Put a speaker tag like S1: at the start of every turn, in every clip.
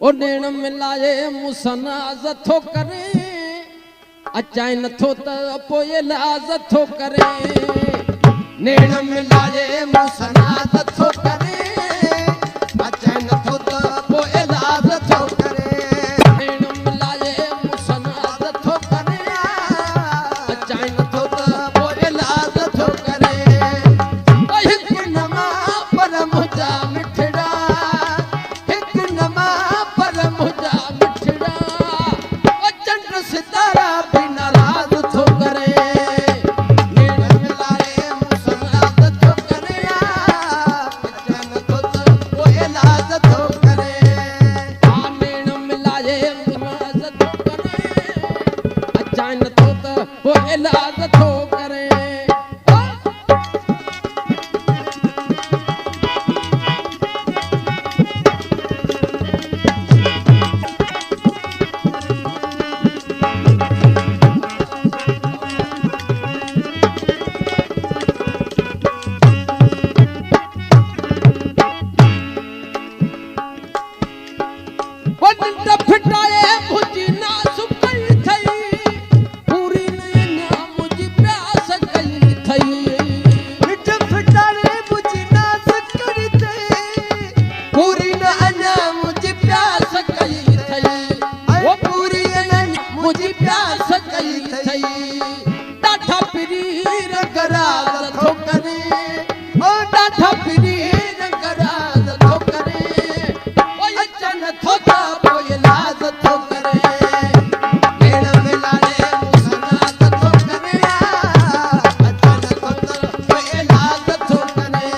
S1: ओ नेण मिलाए मुसना जथो करे अचाए नथो त पोए लाज थो करे नेण मिलाए मुसना जथो करे अचाए नथो त पोए लाज थो करे नेण मिलाए मुसना जथो करे अचाए नथो त पोए लाज थो करे ओ हिक नमा पर मुजा मिठड़ा हिक नमा पर मुजा मिठड़ा ओ चंड सितारा बिना राज थो करे नेण मिलाए मुसना जथो करे अचाए नथो त पोए लाज थो करे आ नेण मिलाए मुसना जथो करे अचाए नथो त पोए लाज थो करे फिटाए मुझी ना सुकई थई पूरी नैया मुझी प्यास कई थई फिटाए मुझी ना सुकई थई पूरी नैया मुझी प्यास कई थई वो पूरी नैया मुझी प्यास कई थई डाठा पीर गराज थो करे ओ डाठा पीर गराज थो करे ओ अचन थो ता पोए लाज थो करे नेण मिलाए मुसना जथो करे अचन थो त पोए लाज थो करे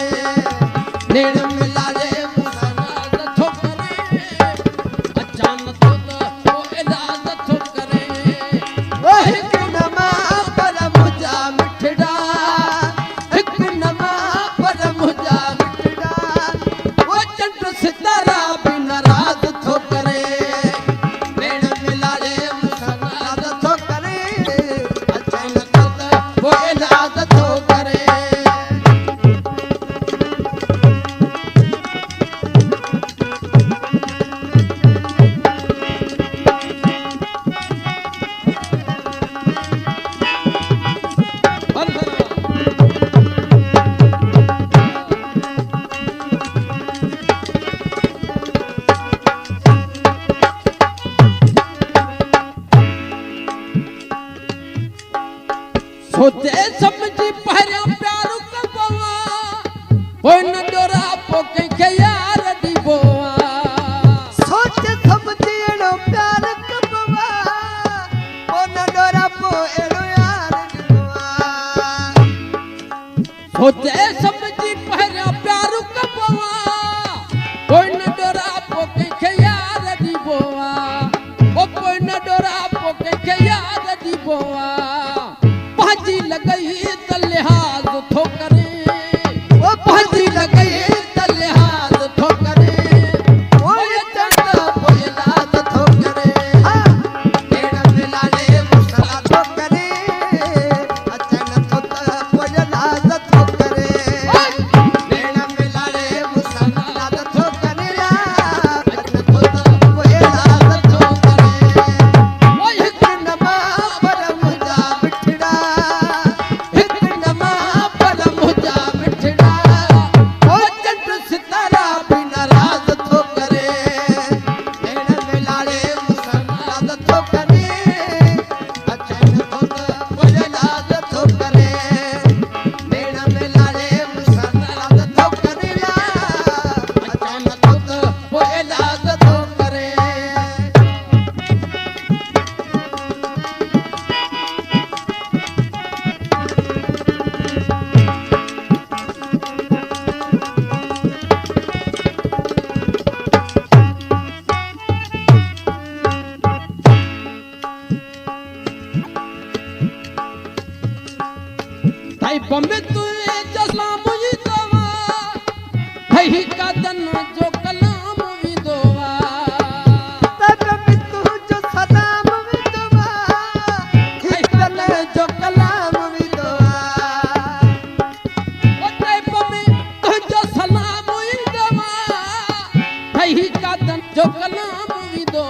S1: नेण मिलाए मुसना जथो करे अचन थो त पोए लाज थो करे ओ हिक नमा पर मुजा मिठड़ा हिक नमा पर मुजा मिठड़ा ओ चंड सितारा बिना राज थो करे नेण मिलाए मुसना जथो करे अचाए नथो त पोए लाज थो करे सोचे समझी पहरिया प्यार कबवा कोई न डोरा पोके के यार दीबोआ सोचे समझी एड़ो प्यार कबवा कोई न डोरा पो एड़ो यार दीबोआ सोचे समझी पहरिया प्यार कबवा कोई न डोरा पोके के यार दीबोआ ओ कोई न डोरा पोके के यार दीबोआ भाजी लगई त लिहाज थो करे ओ भाजी लगई त लिहाज थो करे ओ चंड पोए लाज थो करे नेण मिलाए मुसना थो करे अचन थो त पोए लाज थो करे नेण मिलाए मुसना जथो करे अचन थो त पोए लाज थो करे ओ हिक नमा पर मुजा मिठड़ा हिक नमा पर मुजा मिठड़ा ओ चंड सितारा बिना राज थो करे नेण मिलाए मुसना जथो करे अचाए नथो त पोए लाज थो करे नेण मिलाए मुसना जथो करे अचाए नथो त पोए लाज थो करे भाई बम्बे तुए जसला मुझी दवा भाई का दन जो कलाम भी दोवा तब तू जो सलाम भी दोवा भाई दन जो कलाम भी दोवा ओ टाइप में तू जो सलाम भी दोवा भाई का दन जो कलाम विदो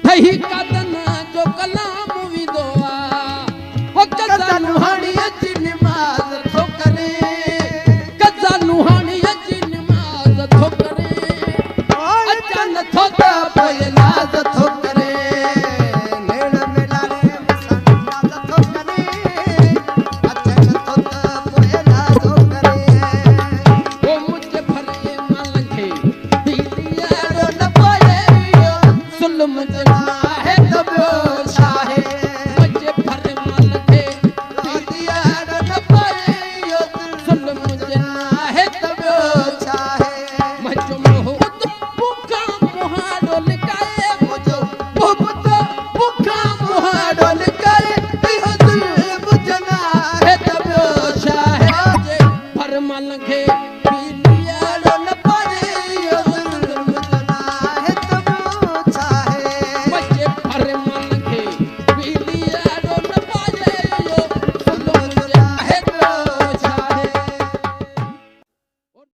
S1: ठही कदन जो कलाम विदो हो कजा नुहाणी अची नमाज थो करे कजा नुहाणी अची नमाज थो करे अचन थो त पोइ लाज थो करे
S2: नेड़ मिलारे मसाज थो करे अचन थो त पोइ लाज थो करे
S1: ओ मुझे भले मन खे दिलिया न पोए सुल मुझे